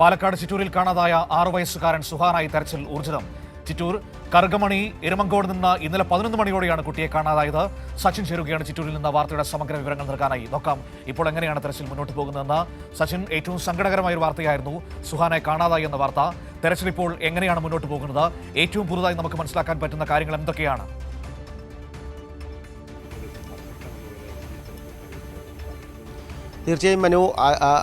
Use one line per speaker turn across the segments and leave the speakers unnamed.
പാലക്കാട് ചിറ്റൂരിൽ കാണാതായ 6 വയസ്സുകാരൻ സുഹാനായി തെരച്ചിൽ ഊർജിതം. ചിറ്റൂർ കറുകമണി എരുമങ്കോട് നിന്ന് ഇന്നലെ 11 മണിയോടെയാണ് കുട്ടിയെ കാണാതായത്. സച്ചിൻ ചേരുകയാണ് ചിറ്റൂരിൽ നിന്ന് വാർത്തയുടെ സമഗ്ര വിവരങ്ങൾ നൽകാനായി. നോക്കാം ഇപ്പോൾ എങ്ങനെയാണ് തെരച്ചിൽ മുന്നോട്ട് പോകുന്നതെന്ന്. സച്ചിൻ, ഏറ്റവും സങ്കടകരമായ ഒരു വാർത്തയായിരുന്നു സുഹാനെ കാണാതായി എന്ന വാർത്ത. തെരച്ചിൽ ഇപ്പോൾ എങ്ങനെയാണ് മുന്നോട്ട് പോകുന്നത്? ഏറ്റവും പുതുതായി നമുക്ക് മനസ്സിലാക്കാൻ പറ്റുന്ന കാര്യങ്ങൾ എന്തൊക്കെയാണ്?
തീർച്ചയായും മനു,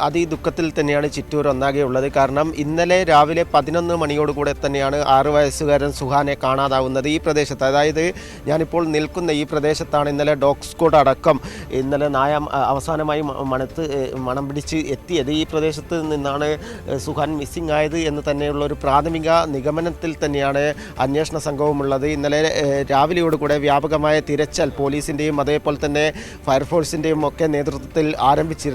അതിദുഃഖത്തിൽ തന്നെയാണ് ചിറ്റൂർ ഒന്നാകെ ഉള്ളത്. കാരണം ഇന്നലെ രാവിലെ 11 മണിയോടുകൂടെ തന്നെയാണ് 6 വയസ്സുകാരൻ സുഹാനെ കാണാതാവുന്നത്. ഈ പ്രദേശത്ത്, അതായത് ഞാനിപ്പോൾ നിൽക്കുന്ന ഈ പ്രദേശത്താണ് ഇന്നലെ ഡോഗ് സ്ക്വാഡ് അടക്കം ഇന്നലെ നായ അവസാനമായി മണം പിടിച്ച് എത്തിയത്. ഈ പ്രദേശത്ത് നിന്നാണ് സുഹാൻ മിസ്സിംഗ് ആയത് എന്ന് തന്നെയുള്ള ഒരു പ്രാഥമിക നിഗമനത്തിൽ തന്നെയാണ് അന്വേഷണ സംഘവുമുള്ളത്. ഇന്നലെ രാവിലെയോടുകൂടെ വ്യാപകമായ തിരച്ചിൽ പോലീസിൻ്റെയും അതേപോലെ തന്നെ ഫയർഫോഴ്സിൻ്റെയും ഒക്കെ നേതൃത്വത്തിൽ ആരംഭിച്ചിരുന്നു.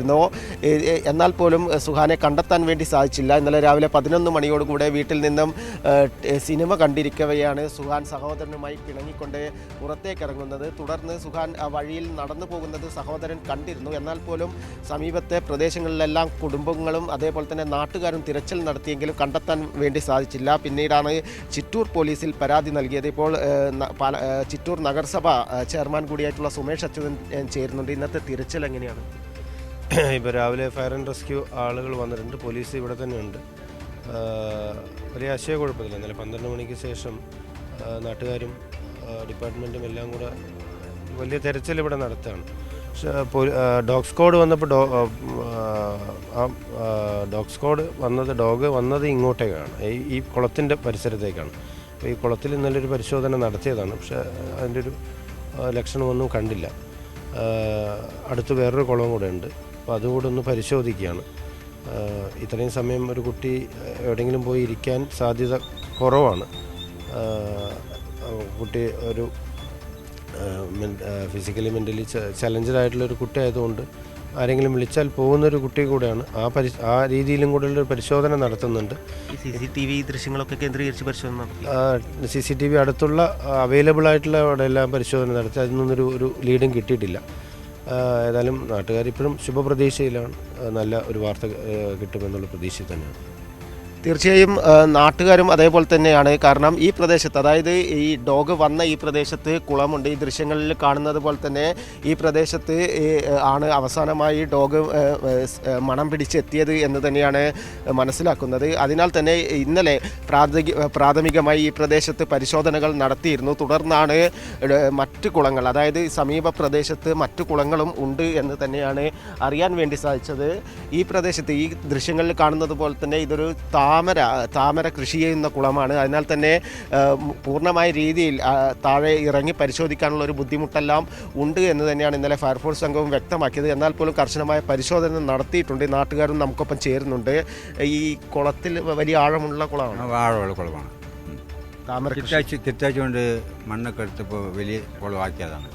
എന്നാൽ പോലും സുഹാനെ കണ്ടെത്താൻ വേണ്ടി സാധിച്ചില്ല. ഇന്നലെ രാവിലെ 11 മണിയോടുകൂടെ വീട്ടിൽ നിന്നും സിനിമ കണ്ടിരിക്കവെയാണ് സുഹാൻ സഹോദരനുമായി പിണങ്ങിക്കൊണ്ട് പുറത്തേക്ക് ഇറങ്ങുന്നത്. തുടർന്ന് സുഹാൻ വഴിയിൽ നടന്നു പോകുന്നത് സഹോദരൻ കണ്ടിരുന്നു. എന്നാൽ പോലും സമീപത്തെ പ്രദേശങ്ങളിലെല്ലാം കുടുംബങ്ങളും അതേപോലെ തന്നെ നാട്ടുകാരും തിരച്ചിൽ നടത്തിയെങ്കിലും കണ്ടെത്താൻ വേണ്ടി സാധിച്ചില്ല. പിന്നീടാണ് ചിറ്റൂർ പോലീസിൽ പരാതി നൽകിയത്. ഇപ്പോൾ ചിറ്റൂർ നഗരസഭ ചെയർമാൻ കൂടിയായിട്ടുള്ള സുമേഷ് അച്യുതൻ ചേരുന്നുണ്ട്. ഇന്നത്തെ തിരച്ചിൽ എങ്ങനെയാണ്?
ഇപ്പോൾ രാവിലെ ഫയർ ആൻഡ് റെസ്ക്യൂ ആളുകൾ വന്നിട്ടുണ്ട്. പോലീസ് ഇവിടെ തന്നെയുണ്ട്. വലിയ ആശയക്കുഴപ്പമില്ല. ഇന്നലെ 12 മണിക്ക് ശേഷം നാട്ടുകാരും ഡിപ്പാർട്ട്മെൻറ്റും എല്ലാം കൂടെ വലിയ തെരച്ചിൽ ഇവിടെ നടത്തുകയാണ്. പക്ഷേ ഡോഗ് സ്ക്വാഡ് വന്നപ്പോൾ ഡോഗ് സ്ക്വാഡ് ഡോഗ് വന്നത് ഇങ്ങോട്ടേക്കാണ്, ഈ കുളത്തിൻ്റെ പരിസരത്തേക്കാണ്. അപ്പോൾ ഈ കുളത്തിൽ ഇന്നലെ ഒരു പരിശോധന നടത്തിയതാണ്. പക്ഷേ അതിൻ്റെ ഒരു ലക്ഷണമൊന്നും കണ്ടില്ല. അടുത്ത് വേറൊരു കുളവും കൂടെ ഉണ്ട്. അപ്പോൾ അതുകൂടെ ഒന്ന് പരിശോധിക്കുകയാണ്. ഇത്രയും സമയം ഒരു കുട്ടി എവിടെയെങ്കിലും പോയി ഇരിക്കാൻ സാധ്യത കുറവാണ്. കുട്ടി ഒരു ഫിസിക്കലി മെൻ്റലി ചലഞ്ചഡ് കുട്ടി ആയതുകൊണ്ട് ആരെങ്കിലും വിളിച്ചാൽ പോകുന്നൊരു കുട്ടി കൂടെയാണ്. ആ രീതിയിലും കൂടെയുള്ള ഒരു പരിശോധന നടത്തുന്നുണ്ട്.
CCTV ദൃശ്യങ്ങളൊക്കെ കേന്ദ്രീകരിച്ച് പരിശോധന
CCTV അടുത്തുള്ള അവൈലബിൾ ആയിട്ടുള്ള അവിടെ എല്ലാം പരിശോധന നടത്തി. അതിൽ നിന്നൊരു ലീഡും കിട്ടിയിട്ടില്ല. ഏതായാലും നാട്ടുകാരിപ്പോഴും ശുഭപ്രതീക്ഷയിലാണ്. നല്ല ഒരു വാർത്ത കിട്ടുമെന്നുള്ള പ്രതീക്ഷയിൽ തന്നെയാണ്.
തീർച്ചയായും നാട്ടുകാരും അതേപോലെ തന്നെയാണ്. കാരണം ഈ പ്രദേശത്ത്, അതായത് ഈ ഡോഗ് വന്ന ഈ പ്രദേശത്ത് കുളമുണ്ട്. ഈ ദൃശ്യങ്ങളിൽ കാണുന്നത് പോലെ തന്നെ ഈ പ്രദേശത്ത് ആണ് അവസാനമായി ഡോഗ് മണം പിടിച്ചെത്തിയത് എന്ന് തന്നെയാണ് മനസ്സിലാക്കുന്നത്. അതിനാൽ തന്നെ ഇന്നലെ പ്രാഥമികമായി ഈ പ്രദേശത്ത് പരിശോധനകൾ നടത്തിയിരുന്നു. തുടർന്നാണ് മറ്റു കുളങ്ങൾ, അതായത് സമീപ പ്രദേശത്ത് മറ്റു കുളങ്ങളും ഉണ്ട് എന്ന് തന്നെയാണ് അറിയാൻ വേണ്ടി സാധിച്ചത്. ഈ പ്രദേശത്ത് ഈ ദൃശ്യങ്ങളിൽ കാണുന്നത് പോലെ തന്നെ ഇതൊരു താമര കൃഷി ചെയ്യുന്ന കുളമാണ്. അതിനാൽ തന്നെ പൂർണ്ണമായ രീതിയിൽ താഴെ ഇറങ്ങി പരിശോധിക്കാനുള്ള ഒരു ബുദ്ധിമുട്ടെല്ലാം ഉണ്ട് എന്ന് തന്നെയാണ് ഇന്നലെ ഫയർഫോഴ്സ് സംഘവും വ്യക്തമാക്കിയത്. എന്നാൽ പോലും കർശനമായ പരിശോധന നടത്തിയിട്ടുണ്ട്. നാട്ടുകാരും നമുക്കൊപ്പം ചേരുന്നുണ്ട്. ഈ കുളത്തിൽ വലിയ ആഴമുള്ള കുളമാണ്.
ആഴമുള്ള കുളമാണ്.
താമര
കിറ്റാച്ച് കൊണ്ട് മണ്ണൊക്കെ എടുത്തപ്പോൾ വലിയ കുളമാക്കിയതാണ്.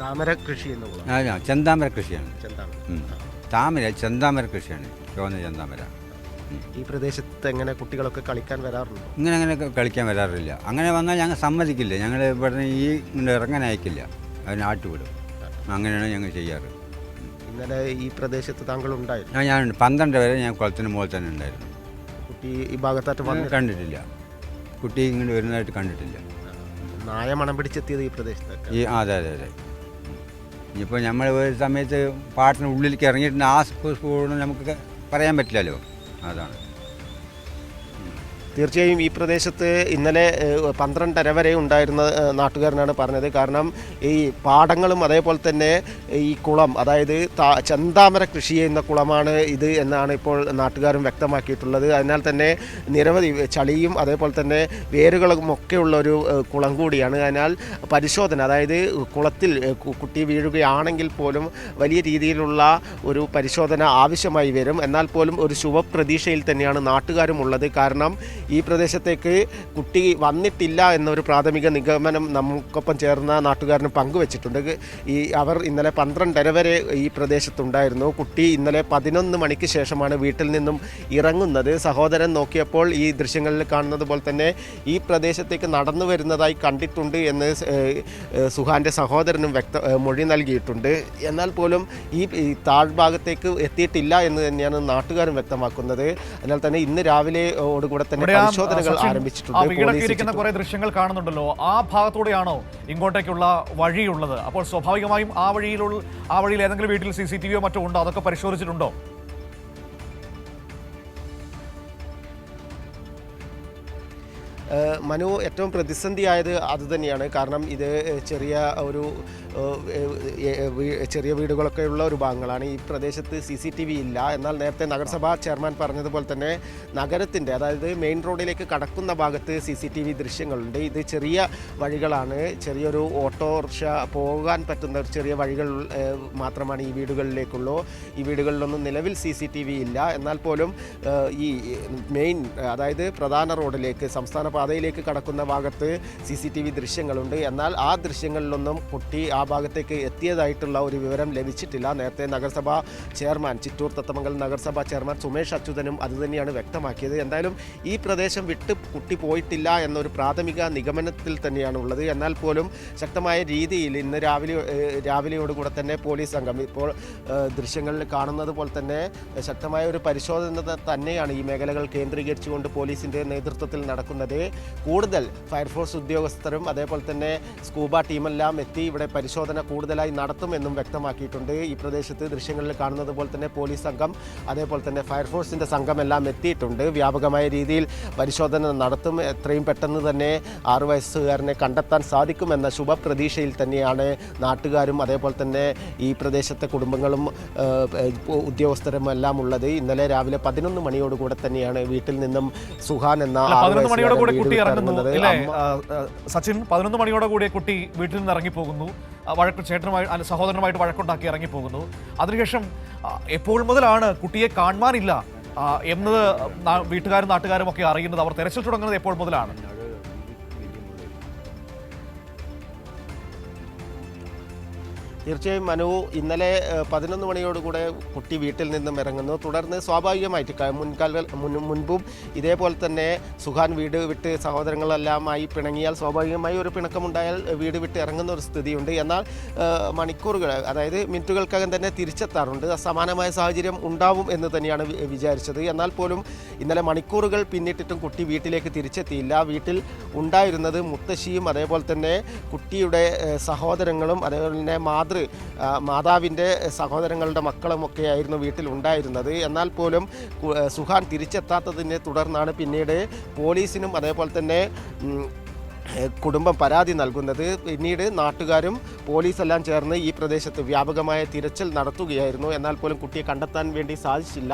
താമര കൃഷി ചെയ്യുന്ന കുളം.
ചെന്താമര കൃഷിയാണ്. ചെന്താമര കൃഷിയാണ്. ചുവന്ന ചെന്താമര.
ഈ പ്രദേശത്ത് എങ്ങനെ കുട്ടികളൊക്കെ കളിക്കാൻ വരാറുണ്ടോ?
അങ്ങനെ കളിക്കാൻ വരാറില്ല. അങ്ങനെ വന്നാൽ ഞങ്ങൾ സമ്മതിക്കില്ല. ഞങ്ങൾ ഇവിടെ ഇറങ്ങാൻ അയക്കില്ല. അതിന് ആട്ടുവിടും. അങ്ങനെയാണ് ഞങ്ങൾ ചെയ്യാറ്.
ഇന്നലെ ഈ പ്രദേശത്ത് താങ്കൾ ഉണ്ടായിരുന്നു?
ഞാൻ 12 വരെ ഞാൻ കുളത്തിന് മുകളിൽ തന്നെ ഉണ്ടായിരുന്നു.
കുട്ടി ഈ ഭാഗത്തായിട്ട്
കണ്ടിട്ടില്ല. കുട്ടി ഇങ്ങോട്ട് വരുന്നതായിട്ട് കണ്ടിട്ടില്ല.
നായ മണം പിടിച്ചെത്തിയത് ഈ പ്രദേശത്ത്?
അതെ. ഇനിയിപ്പോൾ നമ്മൾ ഒരു സമയത്ത് പാട്ടിന് ഉള്ളിലേക്ക് ഇറങ്ങിയിട്ടുണ്ട്. ആ സ്കൂളിൽ നമുക്ക് പറയാൻ പറ്റില്ലല്ലോ. അതാണ്.
തീർച്ചയായും ഈ പ്രദേശത്ത് ഇന്നലെ 12:30 വരെ ഉണ്ടായിരുന്ന നാട്ടുകാരനാണ് പറഞ്ഞത്. കാരണം ഈ പാടങ്ങളും അതേപോലെ തന്നെ ഈ കുളം, അതായത് ചെന്താമര കൃഷി ചെയ്യുന്ന കുളമാണ് ഇത് എന്നാണ് ഇപ്പോൾ നാട്ടുകാരും വ്യക്തമാക്കിയിട്ടുള്ളത്. അതിനാൽ തന്നെ നിരവധി ചളിയും അതേപോലെ തന്നെ വേരുകളും ഒക്കെ ഉള്ള ഒരു കുളം കൂടിയാണ്. അതിനാൽ പരിശോധന, അതായത് കുളത്തിൽ കുട്ടി വീഴുകയാണെങ്കിൽ പോലും വലിയ രീതിയിലുള്ള ഒരു പരിശോധന ആവശ്യമായി വരും. എന്നാൽ പോലും ഒരു ശുഭപ്രതീക്ഷയിൽ തന്നെയാണ് നാട്ടുകാരും ഉള്ളത്. കാരണം ഈ പ്രദേശത്തേക്ക് കുട്ടി വന്നിട്ടില്ല എന്നൊരു പ്രാഥമിക നിഗമനം നമുക്കൊപ്പം ചേർന്ന നാട്ടുകാരന് പങ്കുവച്ചിട്ടുണ്ട്. അവർ ഇന്നലെ 12:30 വരെ ഈ പ്രദേശത്തുണ്ടായിരുന്നു. കുട്ടി ഇന്നലെ 11 മണിക്ക് ശേഷമാണ് വീട്ടിൽ നിന്നും ഇറങ്ങുന്നത്. സഹോദരൻ നോക്കിയപ്പോൾ ഈ ദൃശ്യങ്ങളിൽ കാണുന്നത് പോലെ തന്നെ ഈ പ്രദേശത്തേക്ക് നടന്നു വരുന്നതായി കണ്ടിട്ടുണ്ട് എന്ന് സുഹാൻ്റെ സഹോദരനും മൊഴി നൽകിയിട്ടുണ്ട്. എന്നാൽ പോലും ഈ താഴ്ഭാഗത്തേക്ക് എത്തിയിട്ടില്ല എന്ന് തന്നെയാണ് നാട്ടുകാരും വ്യക്തമാക്കുന്നത്. അതിനാൽ തന്നെ ഇന്ന് രാവിലെയോടുകൂടെ തന്നെ പരിശോധനകൾ ആരംഭിച്ചിട്ടുണ്ട്.
കുറെ ദൃശ്യങ്ങൾ കാണുന്നുണ്ടല്ലോ, ആ ഭാഗത്തൂടെയാണോ ഇങ്ങോട്ടേക്കുള്ള വഴിയുള്ളത്? അപ്പോൾ സ്വാഭാവികമായും ആ വഴിയിൽ ഏതെങ്കിലും വീട്ടിൽ CCTV മറ്റോ ഉണ്ടോ? അതൊക്കെ പരിശോധിച്ചിട്ടുണ്ടോ?
മനു, ഏറ്റവും പ്രതിസന്ധിയായത് അതുതന്നെയാണ്. കാരണം ഇത് ചെറിയ വീടുകളൊക്കെ ഉള്ള ഒരു ഭാഗങ്ങളാണ്. ഈ പ്രദേശത്ത് CCTV ഇല്ല. എന്നാൽ നേരത്തെ നഗരസഭാ ചെയർമാൻ പറഞ്ഞതുപോലെ തന്നെ നഗരത്തിൻ്റെ, അതായത് മെയിൻ റോഡിലേക്ക് കടക്കുന്ന ഭാഗത്ത് CCTV ദൃശ്യങ്ങളുണ്ട്. ഇത് ചെറിയ വഴികളാണ്, ചെറിയൊരു ഓട്ടോറിക്ഷ പോകാൻ പറ്റുന്ന ഒരു ചെറിയ വഴികൾ മാത്രമാണ് ഈ വീടുകളിലേക്കുള്ളൂ. ഈ വീടുകളിലൊന്നും നിലവിൽ CCTV ഇല്ല. എന്നാൽ പോലും ഈ മെയിൻ, അതായത് പ്രധാന റോഡിലേക്ക്, സംസ്ഥാന പാതയിലേക്ക് കടക്കുന്ന ഭാഗത്ത് CCTV ദൃശ്യങ്ങളുണ്ട്. എന്നാൽ ആ ദൃശ്യങ്ങളിലൊന്നും കുട്ടി ആ ഭാഗത്തേക്ക് എത്തിയതായിട്ടുള്ള ഒരു വിവരം ലഭിച്ചിട്ടില്ല. നേരത്തെ നഗരസഭാ ചെയർമാൻ, ചിറ്റൂർ തത്തമംഗലം നഗരസഭാ ചെയർമാൻ സുമേഷ് അച്യുതനും അതുതന്നെയാണ് വ്യക്തമാക്കിയത്. എന്തായാലും ഈ പ്രദേശം വിട്ട് കുട്ടി പോയിട്ടില്ല എന്നൊരു പ്രാഥമിക നിഗമനത്തിൽ തന്നെയാണ് ഉള്ളത്. എന്നാൽ പോലും ശക്തമായ രീതിയിൽ ഇന്ന് രാവിലെയോടുകൂടെ തന്നെ പോലീസ് സംഘം, ഇപ്പോൾ ദൃശ്യങ്ങളിൽ കാണുന്നത് പോലെ തന്നെ ശക്തമായ ഒരു പരിശോധന തന്നെയാണ് ഈ മേഖലകൾ കേന്ദ്രീകരിച്ചുകൊണ്ട് പോലീസിൻ്റെ നേതൃത്വത്തിൽ നടക്കുന്നത്. കൂടുതൽ ഫയർഫോഴ്സ് ഉദ്യോഗസ്ഥരും അതേപോലെ തന്നെ സ്കൂബ ടീമെല്ലാം എത്തി ഇവിടെ പരിശോധന കൂടുതലായി നടത്തുമെന്നും വ്യക്തമാക്കിയിട്ടുണ്ട്. ഈ പ്രദേശത്ത് ദൃശ്യങ്ങളിൽ കാണുന്നത് പോലെ തന്നെ പോലീസ് സംഘം അതേപോലെ തന്നെ ഫയർഫോഴ്സിൻ്റെ സംഘമെല്ലാം എത്തിയിട്ടുണ്ട്. വ്യാപകമായ രീതിയിൽ പരിശോധന നടത്തും. എത്രയും പെട്ടെന്ന് തന്നെ 6 വയസ്സുകാരനെ കണ്ടെത്താൻ സാധിക്കുമെന്ന ശുഭപ്രതീക്ഷയിൽ തന്നെയാണ് നാട്ടുകാരും അതേപോലെ തന്നെ ഈ പ്രദേശത്തെ കുടുംബങ്ങളും ഉദ്യോഗസ്ഥരും എല്ലാം ഉള്ളത്. ഇന്നലെ രാവിലെ 11 മണിയോടുകൂടെ തന്നെയാണ് വീട്ടിൽ നിന്നും സുഹാൻ എന്ന
11 മണിയോടുകൂടി കുട്ടി ഇറങ്ങുന്നു അല്ലേ സച്ചിൻ? 11 മണിയോടുകൂടി കുട്ടി വീട്ടിൽ നിന്ന് ഇറങ്ങിപ്പോകുന്നു. സഹോദരനുമായിട്ട് വഴക്കുണ്ടാക്കി ഇറങ്ങിപ്പോകുന്നു. അതിനുശേഷം എപ്പോൾ മുതലാണ് കുട്ടിയെ കാണുവാനില്ല എന്നത് വീട്ടുകാരും നാട്ടുകാരും ഒക്കെ അറിയുന്നത്? അവർ തെരച്ചിൽ തുടങ്ങുന്നത് എപ്പോൾ മുതലാണ്?
തീർച്ചയായും മനു, ഇന്നലെ 11 മണിയോടുകൂടെ കുട്ടി വീട്ടിൽ നിന്നും ഇറങ്ങുന്നു. തുടർന്ന് സ്വാഭാവികമായിട്ട് മുൻപും ഇതേപോലെ തന്നെ സുഹാൻ വീട് വിട്ട് സഹോദരങ്ങളെല്ലാമായി പിണങ്ങിയാൽ സ്വാഭാവികമായി ഒരു പിണക്കമുണ്ടായാൽ വീട് വിട്ട് ഇറങ്ങുന്ന ഒരു സ്ഥിതിയുണ്ട്. എന്നാൽ മണിക്കൂറുകൾ, അതായത് മിനിറ്റുകൾക്കകം തന്നെ തിരിച്ചെത്താറുണ്ട്. സമാനമായ സാഹചര്യം ഉണ്ടാവും എന്ന് തന്നെയാണ് വിചാരിച്ചത്. എന്നാൽ പോലും ഇന്നലെ മണിക്കൂറുകൾ പിന്നിട്ടിട്ടും കുട്ടി വീട്ടിലേക്ക് തിരിച്ചെത്തിയില്ല. വീട്ടിൽ ഉണ്ടായിരുന്നത് മുത്തശ്ശിയും അതേപോലെ തന്നെ കുട്ടിയുടെ സഹോദരങ്ങളും അതേപോലെ തന്നെ മാതാവിൻ്റെ സഹോദരങ്ങളുടെ മക്കളുമൊക്കെയായിരുന്നു വീട്ടിൽ ഉണ്ടായിരുന്നത്. എന്നാൽ പോലും സുഹാൻ തിരിച്ചെത്താത്തതിനെ തുടർന്നാണ് പിന്നീട് പോലീസിനും അതേപോലെ തന്നെ കുടുംബം പരാതി നൽകുന്നത്. പിന്നീട് നാട്ടുകാരും പോലീസെല്ലാം ചേർന്ന് ഈ പ്രദേശത്ത് വ്യാപകമായ തിരച്ചിൽ നടത്തുകയായിരുന്നു. എന്നാൽ പോലും കുട്ടിയെ കണ്ടെത്താൻ വേണ്ടി സാധിച്ചില്ല.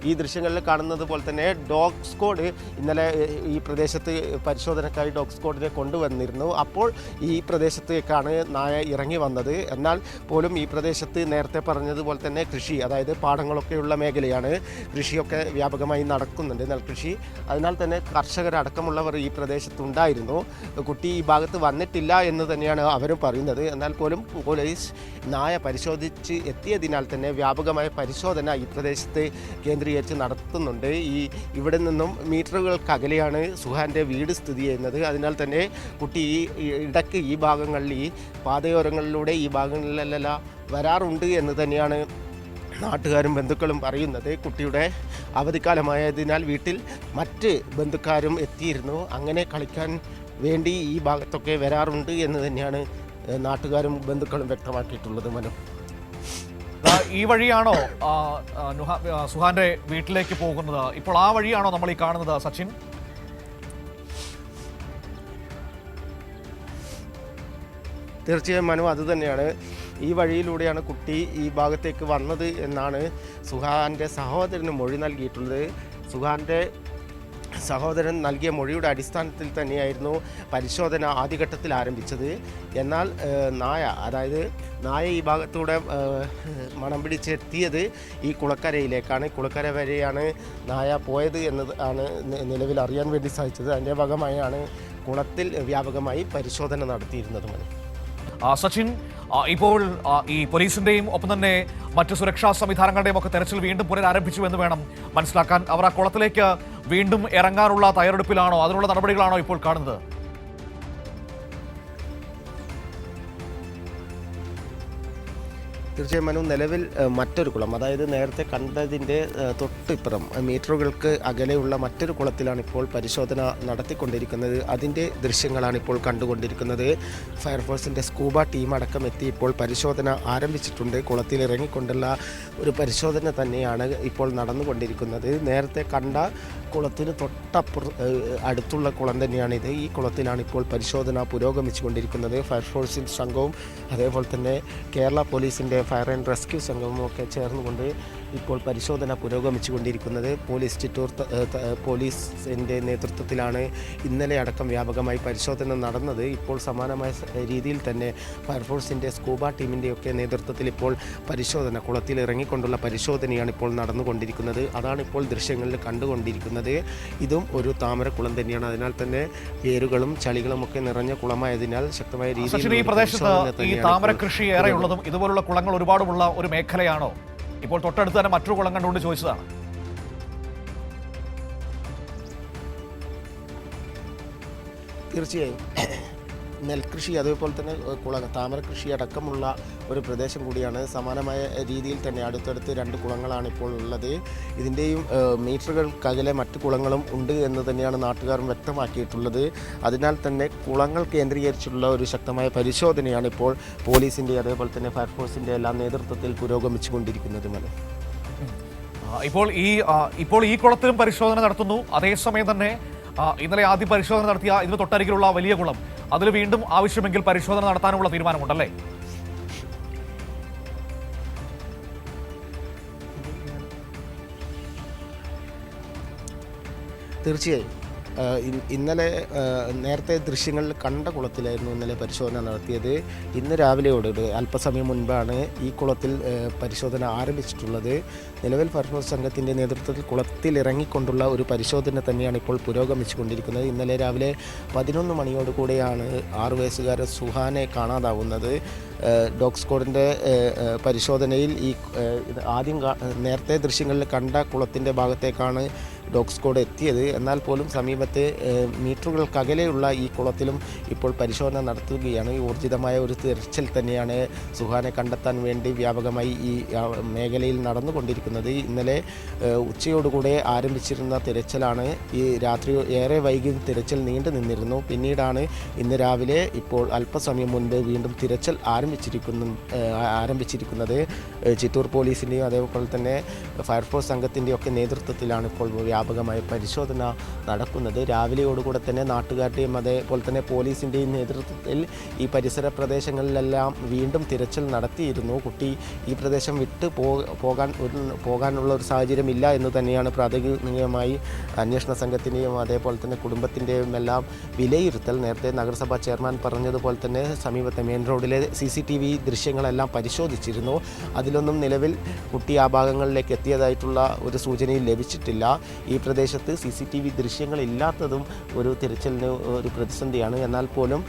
ഈ ദൃശ്യങ്ങളിൽ കാണുന്നത് പോലെ തന്നെ ഡോഗ് സ്ക്വാഡ് ഇന്നലെ ഈ പ്രദേശത്ത് പരിശോധനയ്ക്കായി ഡോഗ് സ്ക്വാഡിനെ കൊണ്ടുവന്നിരുന്നു. അപ്പോൾ ഈ പ്രദേശത്തേക്കാണ് നായ ഇറങ്ങി വന്നത്. എന്നാൽ പോലും ഈ പ്രദേശത്ത് നേരത്തെ പറഞ്ഞതുപോലെ തന്നെ കൃഷി, അതായത് പാടങ്ങളൊക്കെയുള്ള മേഖലയാണ്. കൃഷിയൊക്കെ വ്യാപകമായി നടക്കുന്നുണ്ട്, നെൽകൃഷി. അതിനാൽ തന്നെ കർഷകരടക്കമുള്ളവർ ഈ പ്രദേശത്തുണ്ടായിരുന്നു. കുട്ടി ഈ ഭാഗത്ത് വന്നിട്ടില്ല എന്ന് തന്നെയാണ് അവരും പറയുന്നത്. എന്നാൽ പോലും പോലീസ് നായ പരിശോധിച്ച് എത്തിയതിനാൽ തന്നെ വ്യാപകമായ പരിശോധന ഈ പ്രദേശത്ത് കേന്ദ്രീകരിച്ച് നടത്തുന്നുണ്ട്. ഇവിടെ നിന്നും മീറ്ററുകൾക്കകലെയാണ് സുഹാൻ്റെ വീട് സ്ഥിതി ചെയ്യുന്നത്. അതിനാൽ തന്നെ കുട്ടി ഇടയ്ക്ക് ഈ ഭാഗങ്ങളിൽ, ഈ പാതയോരങ്ങളിലൂടെ ഈ ഭാഗങ്ങളിലെല്ലാം വരാറുണ്ട് എന്ന് തന്നെയാണ് നാട്ടുകാരും ബന്ധുക്കളും പറയുന്നത്. കുട്ടിയുടെ അവധിക്കാലമായതിനാൽ വീട്ടിൽ മറ്റ് ബന്ധുക്കാരും എത്തിയിരുന്നു. അങ്ങനെ കളിക്കാൻ വേണ്ടി ഈ ഭാഗത്തൊക്കെ വരാറുണ്ട് എന്ന് തന്നെയാണ് നാട്ടുകാരും ബന്ധുക്കളും വ്യക്തമാക്കിയിട്ടുള്ളത്. മനു,
ഈ വഴിയാണോ സുഹാന്റെ വീട്ടിലേക്ക് പോകുന്നത്? ഇപ്പോൾ ആ വഴിയാണോ നമ്മൾ ഈ കാണുന്നത് സച്ചിൻ?
തീർച്ചയായും മനു, അതുതന്നെയാണ്. ഈ വഴിയിലൂടെയാണ് കുട്ടി ഈ ഭാഗത്തേക്ക് വന്നത് എന്നാണ് സുഹാൻ്റെ സഹോദരന് മൊഴി നൽകിയിട്ടുള്ളത്. സുഹാൻ്റെ സഹോദരൻ നൽകിയ മൊഴിയുടെ അടിസ്ഥാനത്തിൽ തന്നെയായിരുന്നു പരിശോധന ആദ്യഘട്ടത്തിൽ ആരംഭിച്ചത്. എന്നാൽ നായ ഈ ഭാഗത്തൂടെ മണം പിടിച്ചെത്തിയത് ഈ കുളക്കരയിലേക്കാണ്. കുളക്കര വരെയാണ് നായ പോയത് എന്നതാണ് നിലവിൽ അറിയാൻ വേണ്ടി സാധിച്ചത്. അതിൻ്റെ ഭാഗമായാണ് കുളത്തിൽ വ്യാപകമായി പരിശോധന നടത്തിയിരുന്നത്.
സച്ചിൻ, ഇപ്പോൾ ഈ പോലീസിന്റെയും ഒപ്പം തന്നെ മറ്റു സുരക്ഷാ സംവിധാനങ്ങളുടെയും ഒക്കെ തെരച്ചിൽ വീണ്ടും പുനരാരംഭിച്ചു എന്ന് വേണം മനസ്സിലാക്കാൻ. അവർ ആ കുളത്തിലേക്ക് വീണ്ടും ഇറങ്ങാനുള്ള തയ്യാറെടുപ്പിലാണോ, അതിനുള്ള നടപടികളാണോ ഇപ്പോൾ കാണുന്നത്?
തീർച്ചയായും മനു, നിലവിൽ മറ്റൊരു കുളം, അതായത് നേരത്തെ കണ്ടതിൻ്റെ തൊട്ടിപ്പുറം മീറ്ററുകൾക്ക് അകലെയുള്ള മറ്റൊരു കുളത്തിലാണ് ഇപ്പോൾ പരിശോധന നടത്തിക്കൊണ്ടിരിക്കുന്നത്. അതിൻ്റെ ദൃശ്യങ്ങളാണ് ഇപ്പോൾ കണ്ടുകൊണ്ടിരിക്കുന്നത്. ഫയർഫോഴ്സിൻ്റെ സ്കൂബ ടീം അടക്കം എത്തി ഇപ്പോൾ പരിശോധന ആരംഭിച്ചിട്ടുണ്ട്. കുളത്തിൽ ഇറങ്ങിക്കൊണ്ടുള്ള ഒരു പരിശോധന തന്നെയാണ് ഇപ്പോൾ നടന്നുകൊണ്ടിരിക്കുന്നത്. നേരത്തെ കണ്ട കുളത്തിന് അടുത്തുള്ള കുളം തന്നെയാണിത്. ഈ കുളത്തിലാണ് ഇപ്പോൾ പരിശോധന പുരോഗമിച്ചു കൊണ്ടിരിക്കുന്നത്. ഫയർഫോഴ്സിൻ്റെ സംഘവും അതേപോലെ തന്നെ കേരള പോലീസിൻ്റെ ഫയർ ആൻഡ് റെസ്ക്യൂ സംഘവും ഒക്കെ ചേർന്നുകൊണ്ട് ഇപ്പോൾ പരിശോധന പുരോഗമിച്ചു കൊണ്ടിരിക്കുന്നത്. ചിറ്റൂർ പോലീസിൻ്റെ നേതൃത്വത്തിലാണ് ഇന്നലെ അടക്കം വ്യാപകമായി പരിശോധന നടന്നത്. ഇപ്പോൾ സമാനമായ രീതിയിൽ തന്നെ ഫയർഫോഴ്സിൻ്റെ സ്കൂബ ടീമിൻ്റെയൊക്കെ നേതൃത്വത്തിൽ ഇപ്പോൾ പരിശോധന, കുളത്തിൽ ഇറങ്ങിക്കൊണ്ടുള്ള പരിശോധനയാണ് ഇപ്പോൾ നടന്നുകൊണ്ടിരിക്കുന്നത്. അതാണ് ഇപ്പോൾ ദൃശ്യങ്ങളിൽ കണ്ടുകൊണ്ടിരിക്കുന്നത്. ഇതും ഒരു താമരക്കുളം തന്നെയാണ്. അതിനാൽ തന്നെ വേരുകളും ചളികളും ഒക്കെ നിറഞ്ഞ കുളമായതിനാൽ ശക്തമായ രീതിയിൽ
ഈ പ്രദേശത്ത് ഈ താമര കൃഷി ഏറെയുള്ളതും ഇതുപോലുള്ള കുളങ്ങൾ ഒരുപാടുമുള്ള ഒരു മേഖലയാണോ? ഇപ്പോൾ തൊട്ടടുത്ത് തന്നെ മറ്റൊരു കുളം കണ്ടുകൊണ്ട് ചോദിച്ചതാണ്.
തീർച്ചയായും നെൽകൃഷി അതേപോലെ തന്നെ താമര കൃഷി അടക്കമുള്ള ഒരു പ്രദേശം കൂടിയാണ്. സമാനമായ രീതിയിൽ തന്നെ അടുത്തടുത്ത് 2 കുളങ്ങളാണ് ഇപ്പോൾ ഉള്ളത്. ഇതിൻ്റെയും മീറ്ററുകൾക്കകലെ മറ്റു കുളങ്ങളും ഉണ്ട് എന്ന് തന്നെയാണ് നാട്ടുകാരും വ്യക്തമാക്കിയിട്ടുള്ളത്. അതിനാൽ തന്നെ കുളങ്ങൾ കേന്ദ്രീകരിച്ചുള്ള ഒരു ശക്തമായ പരിശോധനയാണ് ഇപ്പോൾ പോലീസിൻ്റെ അതേപോലെ തന്നെ ഫയർഫോഴ്സിൻ്റെ എല്ലാം നേതൃത്വത്തിൽ പുരോഗമിച്ചു കൊണ്ടിരിക്കുന്നത്.
ഇപ്പോൾ ഈ കുളത്തിലും പരിശോധന നടത്തുന്നു. അതേസമയം തന്നെ ഇന്നലെ ആദ്യം പരിശോധന നടത്തിയ ഇതിന് തൊട്ടരികിലുള്ള വലിയ കുളം, അതിൽ വീണ്ടും ആവശ്യമെങ്കിൽ പരിശോധന നടത്താനുള്ള തീരുമാനമുണ്ടല്ലേ?
തീർച്ചയായും ഇന്നലെ നേരത്തെ ദൃശ്യങ്ങളിൽ കണ്ട കുളത്തിലായിരുന്നു ഇന്നലെ പരിശോധന നടത്തിയത്. ഇന്ന് രാവിലെയോട് അല്പസമയം മുൻപാണ് ഈ കുളത്തിൽ പരിശോധന ആരംഭിച്ചിട്ടുള്ളത്. നിലവിൽ ഫയർഫോഴ്സ് സംഘത്തിൻ്റെ നേതൃത്വത്തിൽ കുളത്തിൽ ഇറങ്ങിക്കൊണ്ടുള്ള ഒരു പരിശോധന തന്നെയാണ് ഇപ്പോൾ പുരോഗമിച്ചു കൊണ്ടിരിക്കുന്നത്. ഇന്നലെ രാവിലെ 11 മണിയോടുകൂടെയാണ് 6 വയസ്സുകാരൻ സുഹാനെ കാണാതാവുന്നത്. ഡോഗ് സ്ക്വാഡിൻ്റെ പരിശോധനയിൽ നേരത്തെ ദൃശ്യങ്ങളിൽ കണ്ട കുളത്തിൻ്റെ ഭാഗത്തേക്കാണ് ഡോഗ് സ്ക്വാഡ് എത്തിയത്. എന്നാൽ പോലും സമീപത്തെ മീറ്ററുകൾക്കകലെയുള്ള ഈ കുളത്തിലും ഇപ്പോൾ പരിശോധന നടത്തുകയാണ്. ഊർജിതമായ ഒരു തിരച്ചിൽ തന്നെയാണ് സുഹാനെ കണ്ടെത്താൻ വേണ്ടി വ്യാപകമായി ഈ മേഖലയിൽ നടന്നുകൊണ്ടിരിക്കുന്നത്. ഇന്നലെ ഉച്ചയോടുകൂടെ ആരംഭിച്ചിരുന്ന തിരച്ചിലാണ് ഈ രാത്രി ഏറെ വൈകി തിരച്ചിൽ നീണ്ടു നിന്നിരുന്നു. പിന്നീടാണ് ഇന്ന് രാവിലെ ഇപ്പോൾ അല്പസമയം മുൻപ് വീണ്ടും തിരച്ചിൽ ആരംഭിച്ചിരിക്കുന്നത്. ചിറ്റൂർ പോലീസിൻ്റെയും അതേപോലെ തന്നെ ഫയർഫോഴ്സ് സംഘത്തിൻ്റെയും ഒക്കെ നേതൃത്വത്തിലാണ് ഇപ്പോൾ വ്യാപകമായ പരിശോധന നടക്കുന്നത്. രാവിലെയോടുകൂടെ തന്നെ നാട്ടുകാരുടെയും അതേപോലെ തന്നെ പോലീസിൻ്റെയും നേതൃത്വത്തിൽ ഈ പരിസര പ്രദേശങ്ങളിലെല്ലാം വീണ്ടും തിരച്ചിൽ നടത്തിയിരുന്നു. കുട്ടി ഈ പ്രദേശം വിട്ട് പോകാനുള്ള ഒരു സാഹചര്യമില്ല എന്ന് തന്നെയാണ് പ്രാഥമികമായി അന്വേഷണ സംഘത്തിൻ്റെയും അതേപോലെ തന്നെ കുടുംബത്തിൻ്റെയും എല്ലാം വിലയിരുത്തൽ. നേരത്തെ നഗരസഭാ ചെയർമാൻ പറഞ്ഞതുപോലെ തന്നെ സമീപത്തെ മെയിൻ റോഡിലെ CCTV ദൃശ്യങ്ങളെല്ലാം പരിശോധിച്ചിരുന്നു. അതിലൊന്നും നിലവിൽ കുട്ടി ആ ഭാഗങ്ങളിലേക്ക് എത്തിയതായിട്ടുള്ള ഒരു സൂചനയും ലഭിച്ചിട്ടില്ല. ഈ പ്രദേശത്ത് CCTV ദൃശ്യങ്ങളില്ലാത്തതും ഒരു തിരച്ചിലിന് ഒരു പ്രതിസന്ധിയാണ്. എന്നാൽ പോലും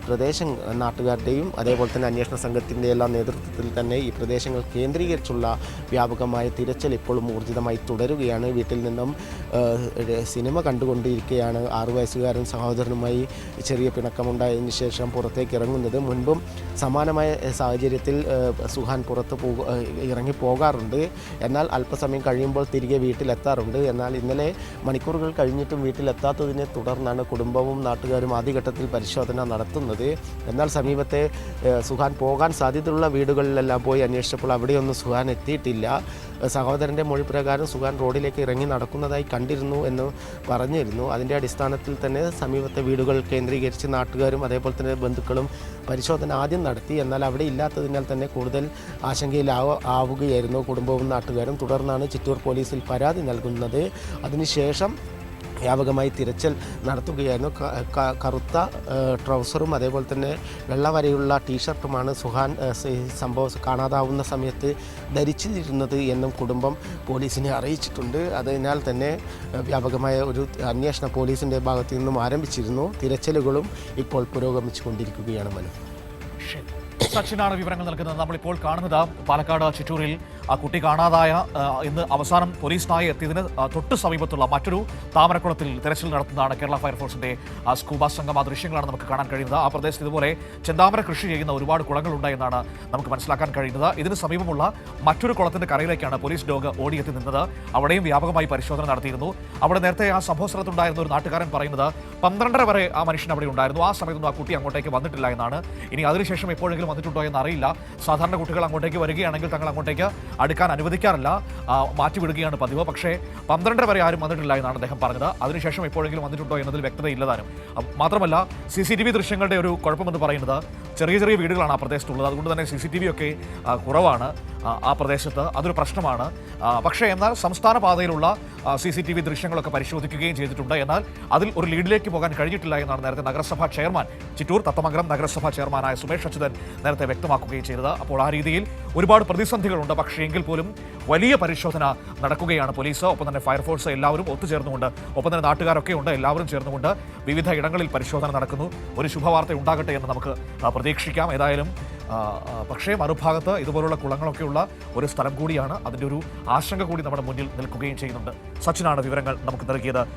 പ്രദേശം നാട്ടുകാരുടെയും അതേപോലെ തന്നെ അന്വേഷണ സംഘത്തിൻ്റെ എല്ലാം നേതൃത്വത്തിൽ തന്നെ ഈ പ്രദേശങ്ങൾ കേന്ദ്രീകരിച്ചുള്ള വ്യാപകമായ തിരച്ചിൽ ഇപ്പോഴും ഊർജിതമായി തുടരുകയാണ്. വീട്ടിൽ നിന്നും സിനിമ കണ്ടുകൊണ്ടിരിക്കുകയാണ് 6 വയസ്സുകാരൻ സഹോദരനുമായി ചെറിയ പിണക്കമുണ്ടായതിനു ശേഷം പുറത്തേക്ക് ഇറങ്ങുന്നത്. മുൻപും സമാനമായ സാഹചര്യത്തിൽ സുഹാൻ പുറത്ത് ഇറങ്ങിപ്പോകാറുണ്ട്. എന്നാൽ അല്പസമയം കഴിയുമ്പോൾ തിരികെ വീട്ടിലെത്താറുണ്ട്. എന്നാൽ ഇന്നലെ മണിക്കൂറുകൾ കഴിഞ്ഞിട്ടും വീട്ടിലെത്താത്തതിനെ തുടർന്നാണ് കുടുംബവും നാട്ടുകാരും ആദ്യഘട്ടത്തിൽ പരിശോധന നടത്തുന്നത്. എന്നാൽ സമീപത്തെ സുഹാൻ പോകാൻ സാധ്യതയുള്ള വീടുകളിലെല്ലാം പോയി അന്വേഷിച്ചപ്പോൾ അവിടെയൊന്നും സുഹാൻ എത്തിയിട്ടില്ല. സഹോദരൻ്റെ മൊഴി പ്രകാരം സുഹാൻ റോഡിലേക്ക് ഇറങ്ങി നടക്കുന്നതായി കണ്ടിരുന്നു എന്ന് പറഞ്ഞിരുന്നു. അതിൻ്റെ അടിസ്ഥാനത്തിൽ തന്നെ സമീപത്തെ വീടുകൾ കേന്ദ്രീകരിച്ച് നാട്ടുകാരും അതേപോലെ തന്നെ ബന്ധുക്കളും പരിശോധന ആദ്യം നടത്തി. എന്നാൽ അവിടെ ഇല്ലാത്തതിനാൽ തന്നെ കൂടുതൽ ആവുകയായിരുന്നു കുടുംബവും നാട്ടുകാരും. തുടർന്നാണ് ചിറ്റൂർ പോലീസിൽ പരാതി നൽകുന്നത്. അതിനുശേഷം വ്യാപകമായി തിരച്ചിൽ നടത്തുകയായിരുന്നു. കറുത്ത ട്രൗസറും അതേപോലെ തന്നെ വെള്ളവരെയുള്ള ടീഷർട്ടുമാണ് സുഹാൻ സംഭവം കാണാതാവുന്ന സമയത്ത് ധരിച്ചിരുന്നത് എന്നും കുടുംബം പോലീസിനെ അറിയിച്ചിട്ടുണ്ട്. അതിനാൽ തന്നെ വ്യാപകമായ ഒരു അന്വേഷണം പോലീസിൻ്റെ ഭാഗത്തു നിന്നും ആരംഭിച്ചിരുന്നു. തിരച്ചിലുകളും ഇപ്പോൾ പുരോഗമിച്ചു കൊണ്ടിരിക്കുകയാണ്. മനു,
സച്ചിനാണ് വിവരങ്ങൾ നൽകുന്നത്. നമ്മളിപ്പോൾ കാണുന്നത് പാലക്കാട് ചിറ്റൂരിൽ ആ കുട്ടി കാണാതായ ഇന്ന് അവസാനം പോലീസ് നായ എത്തിയതിന് തൊട്ട് സമീപത്തുള്ള മറ്റൊരു താമരക്കുളത്തിൽ തെരച്ചിൽ നടത്തുന്നതാണ് കേരള ഫയർഫോഴ്സിന്റെ സ്കൂബ സംഘം. ആ ദൃശ്യങ്ങളാണ് നമുക്ക് കാണാൻ കഴിയുന്നത്. ആ പ്രദേശത്ത് ഇതുപോലെ ചെന്താമര കൃഷി ചെയ്യുന്ന ഒരുപാട് കുളങ്ങളുണ്ട് എന്നാണ് നമുക്ക് മനസ്സിലാക്കാൻ കഴിയുന്നത്. ഇതിന് സമീപമുള്ള മറ്റൊരു കുളത്തിന്റെ കരയിലേക്കാണ് പോലീസ് ഡോഗ് ഓടിയെത്തി നിന്നത്. അവിടെയും വ്യാപകമായി പരിശോധന നടത്തിയിരുന്നു. അവിടെ നേരത്തെ ആ സംഭവ സ്ഥലത്തുണ്ടായിരുന്ന ഒരു നാട്ടുകാരൻ പറയുന്നത് 12:30 വരെ ആ മനുഷ്യൻ അവിടെ ഉണ്ടായിരുന്നു. ആ സമയത്തൊന്നും ആ കുട്ടി അങ്ങോട്ടേക്ക് വന്നിട്ടില്ല എന്നാണ്. ഇനി അതിനുശേഷം എപ്പോഴെങ്കിലും വന്നിട്ടുണ്ടോ എന്ന് അറിയില്ല. സാധാരണ കുട്ടികൾ അങ്ങോട്ടേക്ക് വരികയാണെങ്കിൽ തങ്ങൾ അങ്ങോട്ടേക്ക് അടുക്കാൻ അനുവദിക്കാറില്ല, മാറ്റിവിടുകയാണ് പതിവ്. പക്ഷേ 12:30 വരെ ആരും വന്നിട്ടില്ല എന്നാണ് അദ്ദേഹം പറഞ്ഞത്. അതിനുശേഷം എപ്പോഴെങ്കിലും വന്നിട്ടുണ്ടോ എന്നതിൽ വ്യക്തതയില്ലതാനും. മാത്രമല്ല CCTV ദൃശ്യങ്ങളുടെ ഒരു കുഴപ്പമെന്ന് പറയുന്നത് ചെറിയ ചെറിയ വീടുകളാണ് ആ പ്രദേശത്തുള്ളത്. അതുകൊണ്ട് തന്നെ CCTV ഒക്കെ കുറവാണ് ആ പ്രദേശത്ത്. അതൊരു പ്രശ്നമാണ്. പക്ഷേ എന്നാൽ സംസ്ഥാന പാതയിലുള്ള CCTV ദൃശ്യങ്ങളൊക്കെ പരിശോധിക്കുകയും ചെയ്തിട്ടുണ്ട്. എന്നാൽ അതിൽ ഒരു ലീഡിലേക്ക് പോകാൻ കഴിഞ്ഞിട്ടില്ല എന്നാണ് നേരത്തെ നഗരസഭാ ചെയർമാൻ, ചിറ്റൂർ തത്തമംഗലം നഗരസഭാ ചെയർമാനായ സുമേഷ് അച്യുതൻ നേരത്തെ വ്യക്തമാക്കുകയും ചെയ്തത്. അപ്പോൾ ആ രീതിയിൽ ഒരുപാട് പ്രതിസന്ധികളുണ്ട്. പക്ഷേ എങ്കിൽ പോലും വലിയ പരിശോധന നടക്കുകയാണ് പോലീസ്. ഒപ്പം തന്നെ ഫയർഫോഴ്സ് എല്ലാവരും ഒത്തുചേർന്നുകൊണ്ട്, ഒപ്പം തന്നെ നാട്ടുകാരൊക്കെ ഉണ്ട്, എല്ലാവരും ചേർന്നുകൊണ്ട് വിവിധ ഇടങ്ങളിൽ പരിശോധന നടക്കുന്നു. ഒരു ശുഭവാർത്ത ഉണ്ടാകട്ടെ എന്ന് നമുക്ക് പ്രതീക്ഷിക്കാം. ഏതായാലും പക്ഷേ മറുഭാഗത്ത് ഇതുപോലുള്ള കുളങ്ങളൊക്കെയുള്ള ഒരു സ്ഥലം കൂടിയാണ്. അതിൻ്റെ ഒരു ആശങ്ക കൂടി നമ്മുടെ മുന്നിൽ നിൽക്കുകയും ചെയ്യുന്നുണ്ട്. സച്ചിനാണ് വിവരങ്ങൾ നമുക്ക് നൽകിയത്.